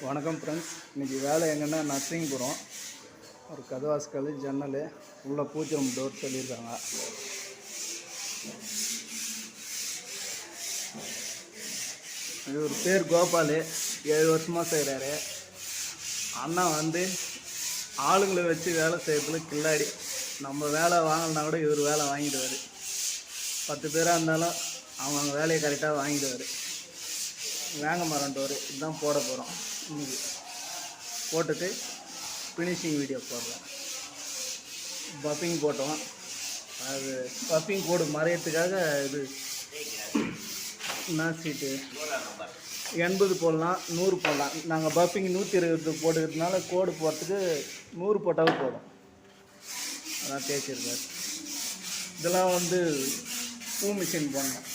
வணக்கம் ஃப்ரெண்ட்ஸ். இன்றைக்கி வேலை எங்கன்னா நர்சிங்புரம் ஒரு கதவாஸ்கல் ஜன்னல் உள்ள பூஜ்ஜியம் டோர் சொல்லியிருக்காங்க. இவர் பேர் கோபால், 7 வருஷமாக செய்கிறாரு. அண்ணா ஆளுங்களை வச்சு வேலை செய்கிறதுல கில்லாடி. நம்ம வேலை வாங்கினா கூட இவர் வேலை வாங்கிடுவார். 10 பேராக இருந்தாலும் அவங்க வேலையை கரெக்டாக வாங்கிடுவார். வேங்க மரம் டோரு இதுதான் போட போகிறோம். இன்னைக்கு போட்டுட்டு ஃபினிஷிங் வீடியோ போடுறோம். பஃபிங் போட்டோம். அது பஃபிங் கோடு மறையத்துக்காக இது என்ன சீட்டு 80 போடலாம், 100 போடலாம். நாங்கள் பஃபிங் 120 போட்டுக்கிறதுனால கோடு போடுறதுக்கு 100 போட்டாலும் போடும். அதான் தேய்ச்சிருக்காரு. இதெல்லாம் பூ மிஷின் போடணும்.